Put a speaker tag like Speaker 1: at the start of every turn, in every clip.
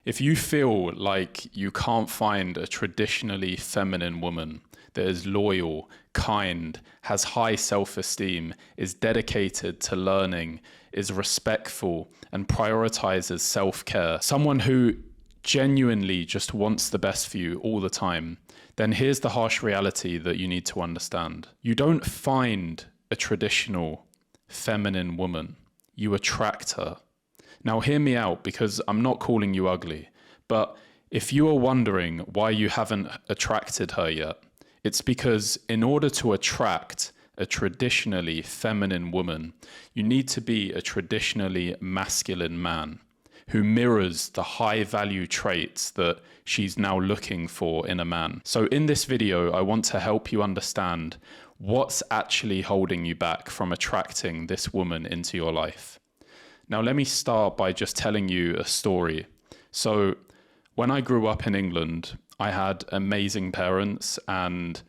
Speaker 1: If you feel like you can't find a traditionally feminine woman that is loyal, kind, has high self-esteem, is dedicated to learning, is respectful, and prioritizes self-care, someone who genuinely just wants the best for you all the time, then here's the harsh reality that you need to understand. You don't find a traditional feminine woman, you attract her. Now hear me out, because I'm not calling you ugly, but if you are wondering why you haven't attracted her yet, it's because in order to attract a traditionally feminine woman, you need to be a traditionally masculine man who mirrors the high value traits that she's now looking for in a man. So in this video, I want to help you understand what's actually holding you back from attracting this woman into your life. Now, let me start by just telling you a story. So when I grew up in England, I had amazing parents and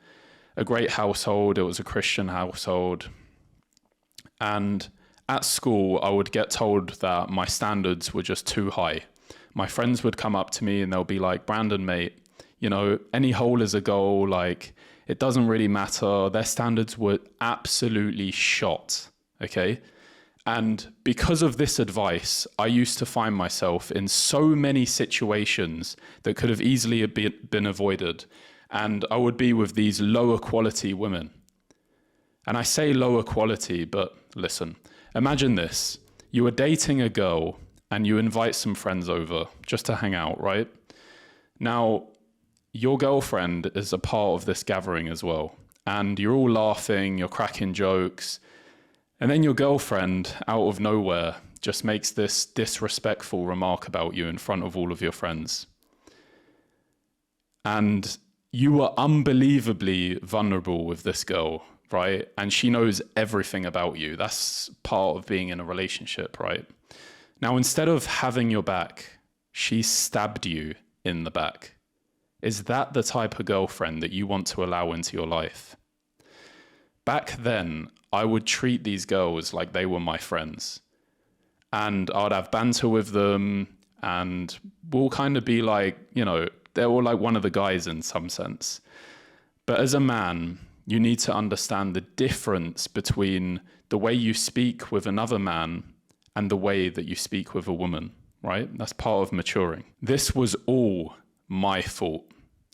Speaker 1: a great household. It was a Christian household. And at school, I would get told that my standards were just too high. My friends would come up to me and they'll be like, Brandon, mate, you know, any hole is a goal. Like, it doesn't really matter. Their standards were absolutely shot. Okay. And because of this advice, I used to find myself in so many situations that could have easily been avoided. And I would be with these lower quality women. And I say lower quality, but listen, imagine this. You are dating a girl and you invite some friends over just to hang out, right? Now, your girlfriend is a part of this gathering as well. And you're all laughing, you're cracking jokes. And then your girlfriend, out of nowhere, just makes this disrespectful remark about you in front of all of your friends. And you are unbelievably vulnerable with this girl, right? And she knows everything about you. That's part of being in a relationship, right? Now, instead of having your back, she stabbed you in the back. Is that the type of girlfriend that you want to allow into your life? Back then, I would treat these girls like they were my friends. And I'd have banter with them, and we'll kind of be like, you know, they're all like one of the guys in some sense. But as a man, you need to understand the difference between the way you speak with another man and the way that you speak with a woman, right? That's part of maturing. This was all my fault,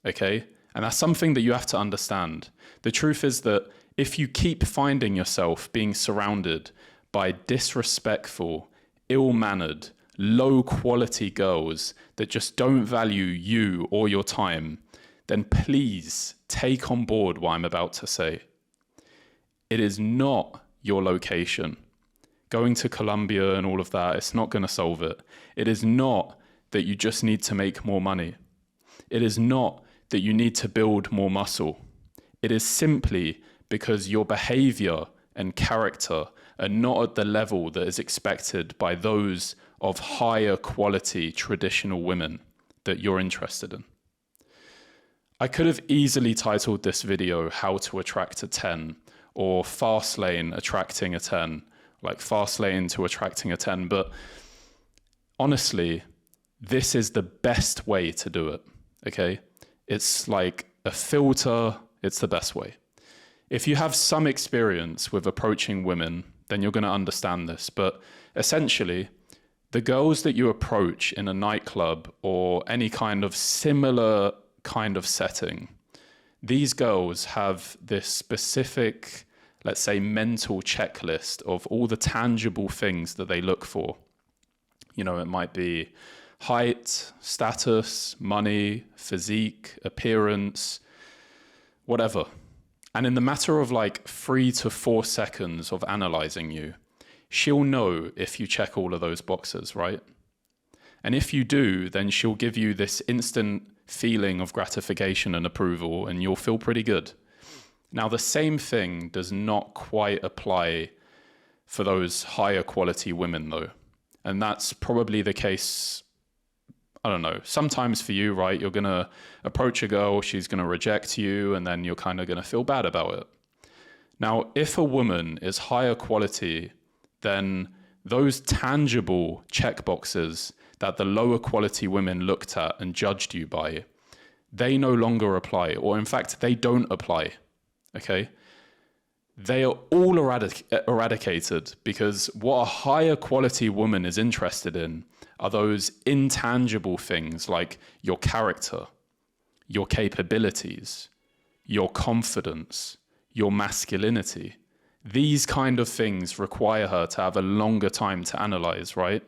Speaker 1: okay? And that's something that you have to understand. The truth is that if you keep finding yourself being surrounded by disrespectful, ill-mannered, low-quality girls that just don't value you or your time, then please take on board what I'm about to say. It is not your location. Going to Colombia and all of that, it's not going to solve it. It is not that you just need to make more money. It is not that you need to build more muscle. It is simply because your behavior and character are not at the level that is expected by those of higher quality traditional women that you're interested in. I could have easily titled this video How to Attract a 10 or Fast Lane Attracting a 10, like Fast Lane to Attracting a 10, but honestly, this is the best way to do it, okay? It's like a filter, it's the best way. If you have some experience with approaching women, then you're going to understand this. But essentially, the girls that you approach in a nightclub or any kind of similar kind of setting, these girls have this specific, let's say, mental checklist of all the tangible things that they look for. You know, it might be height, status, money, physique, appearance, whatever. And in the matter of like 3 to 4 seconds of analyzing you, she'll know if you check all of those boxes, right? And if you do, then she'll give you this instant feeling of gratification and approval, and you'll feel pretty good. Now, the same thing does not quite apply for those higher quality women though. And that's probably the case, I don't know, sometimes for you, right? You're going to approach a girl, she's going to reject you, and then you're kind of going to feel bad about it. Now, if a woman is higher quality, then those tangible checkboxes, that the lower quality women looked at and judged you by, they no longer apply, or in fact, they don't apply, okay? They are all eradicated, because what a higher quality woman is interested in are those intangible things like your character, your capabilities, your confidence, your masculinity. These kind of things require her to have a longer time to analyze, right?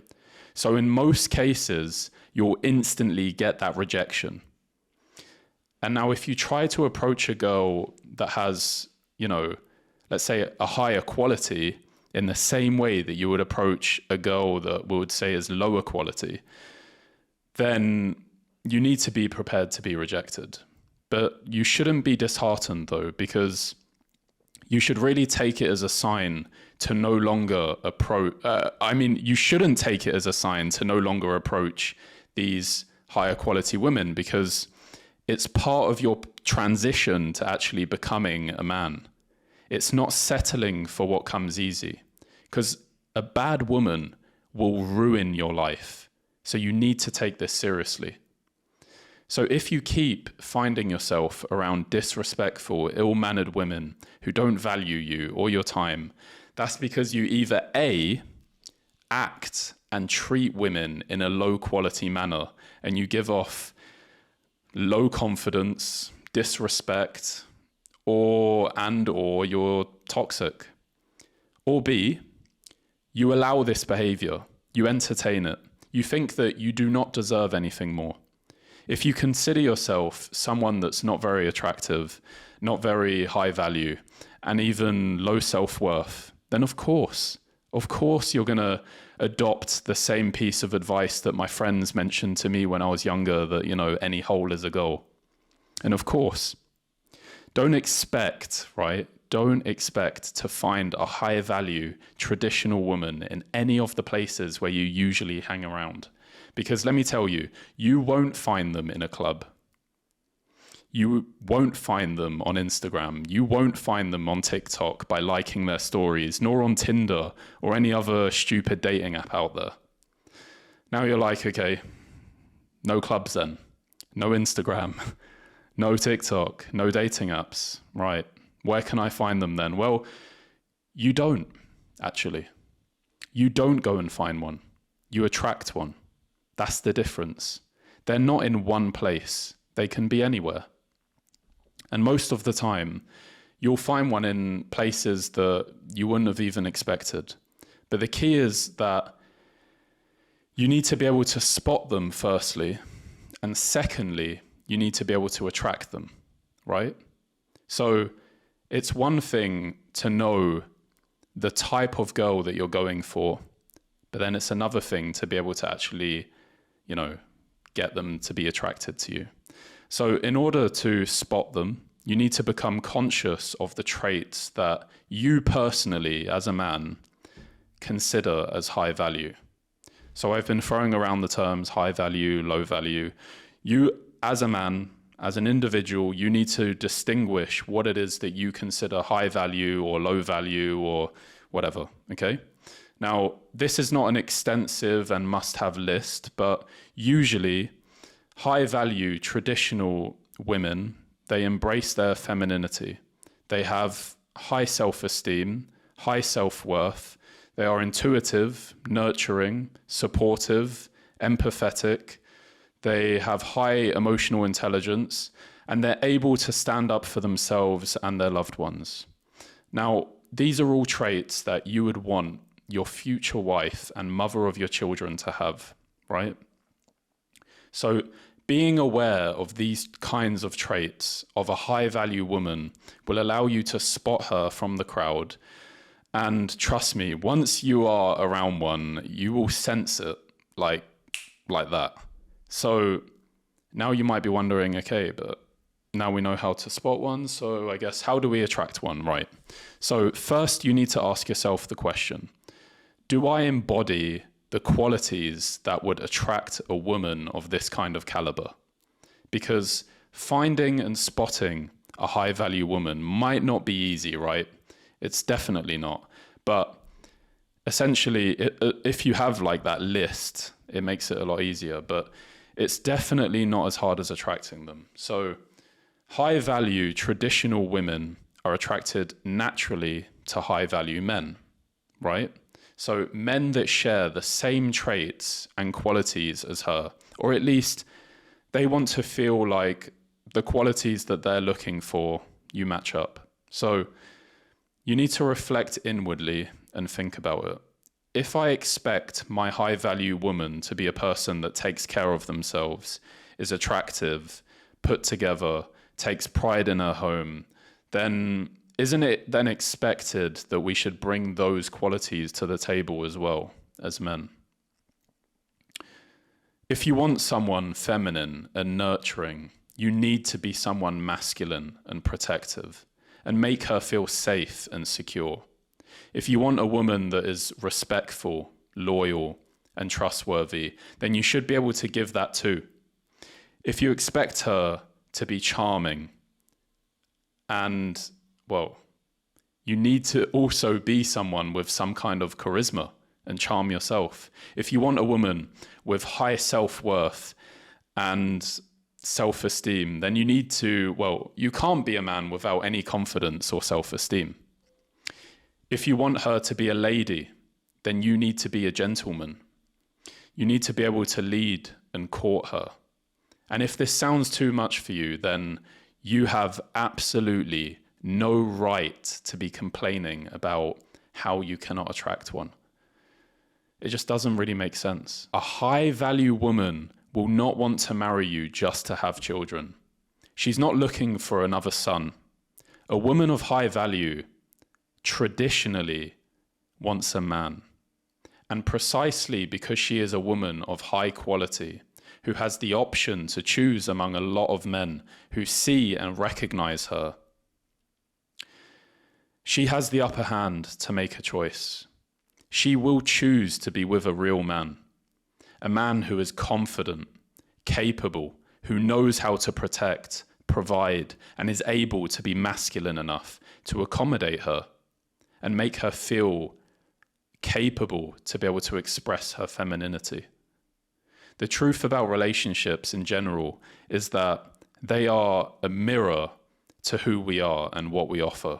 Speaker 1: So in most cases, you'll instantly get that rejection. And now if you try to approach a girl that has, let's say a higher quality in the same way that you would approach a girl that we would say is lower quality, then you need to be prepared to be rejected. But you shouldn't be disheartened though, because you should really take it as a sign to no longer you shouldn't take it as a sign to no longer approach these higher quality women, because it's part of your transition to actually becoming a man. It's not settling for what comes easy, because a bad woman will ruin your life. So you need to take this seriously. So if you keep finding yourself around disrespectful, ill-mannered women who don't value you or your time, that's because you either A, act and treat women in a low quality manner, and you give off low confidence, disrespect, or you're toxic. Or B, you allow this behavior, you entertain it, you think that you do not deserve anything more. If you consider yourself someone that's not very attractive, not very high value, and even low self-worth, then of course you're going to adopt the same piece of advice that my friends mentioned to me when I was younger, that, any hole is a goal. And of course, don't expect to find a high value traditional woman in any of the places where you usually hang around. Because let me tell you, you won't find them in a club. You won't find them on Instagram. You won't find them on TikTok by liking their stories, nor on Tinder or any other stupid dating app out there. Now you're like, okay, no clubs then, no Instagram, no TikTok, no dating apps, right? Where can I find them then? Well, you don't, actually. You don't go and find one. You attract one. That's the difference. They're not in one place. They can be anywhere. And most of the time, you'll find one in places that you wouldn't have even expected. But the key is that you need to be able to spot them firstly, and secondly, you need to be able to attract them, right? So it's one thing to know the type of girl that you're going for, but then it's another thing to be able to actually, get them to be attracted to you. So in order to spot them, you need to become conscious of the traits that you personally, as a man, consider as high value. So I've been throwing around the terms high value, low value. You, as a man, as an individual, you need to distinguish what it is that you consider high value or low value or whatever, okay? Now, this is not an extensive and must-have list, but usually high-value traditional women, they embrace their femininity. They have high self-esteem, high self-worth. They are intuitive, nurturing, supportive, empathetic. They have high emotional intelligence, and they're able to stand up for themselves and their loved ones. Now, these are all traits that you would want your future wife and mother of your children to have, right? So being aware of these kinds of traits of a high-value woman will allow you to spot her from the crowd. And trust me, once you are around one, you will sense it like that. So now you might be wondering, okay, but now we know how to spot one, so I guess how do we attract one, right? So first you need to ask yourself the question, do I embody the qualities that would attract a woman of this kind of caliber? Because finding and spotting a high value woman might not be easy, right? It's definitely not. But essentially, if you have like that list, It makes it a lot easier, but it's definitely not as hard as attracting them. So high value traditional women are attracted naturally to high value men, right? So men that share the same traits and qualities as her, or at least they want to feel like the qualities that they're looking for, you match up. So you need to reflect inwardly and think about it. If I expect my high value woman to be a person that takes care of themselves, is attractive, put together, takes pride in her home, then isn't it then expected that we should bring those qualities to the table as well as men? If you want someone feminine and nurturing, you need to be someone masculine and protective and make her feel safe and secure. If you want a woman that is respectful, loyal, and trustworthy, then you should be able to give that too. If you expect her to be charming and, well, you need to also be someone with some kind of charisma and charm yourself. If you want a woman with high self-worth and self-esteem, then you need to, well, you can't be a man without any confidence or self-esteem. If you want her to be a lady, then you need to be a gentleman. You need to be able to lead and court her. And if this sounds too much for you, then you have absolutely no right to be complaining about how you cannot attract one. It just doesn't really make sense. A high value woman will not want to marry you just to have children. She's not looking for another son. A woman of high value traditionally wants a man. And precisely because she is a woman of high quality, who has the option to choose among a lot of men who see and recognize her, she has the upper hand to make a choice. She will choose to be with a real man, a man who is confident, capable, who knows how to protect, provide, and is able to be masculine enough to accommodate her and make her feel capable to be able to express her femininity. The truth about relationships in general is that they are a mirror to who we are and what we offer,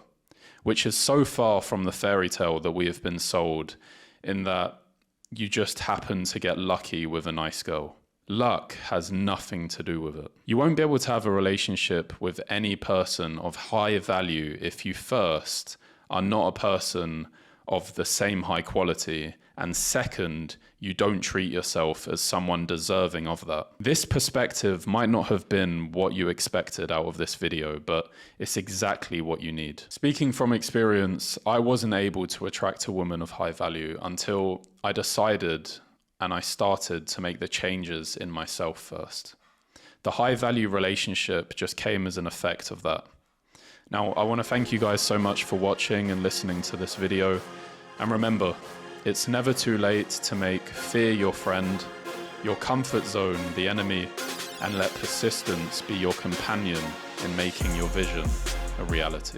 Speaker 1: which is so far from the fairy tale that we have been sold, in that you just happen to get lucky with a nice girl. Luck has nothing to do with it. You won't be able to have a relationship with any person of high value if you first are not a person of the same high quality, and second, you don't treat yourself as someone deserving of that. This perspective might not have been what you expected out of this video, but it's exactly what you need. Speaking from experience, I wasn't able to attract a woman of high value until I decided and I started to make the changes in myself first. The high value relationship just came as an effect of that. Now, I want to thank you guys so much for watching and listening to this video. And remember, it's never too late to make fear your friend, your comfort zone the enemy, and let persistence be your companion in making your vision a reality.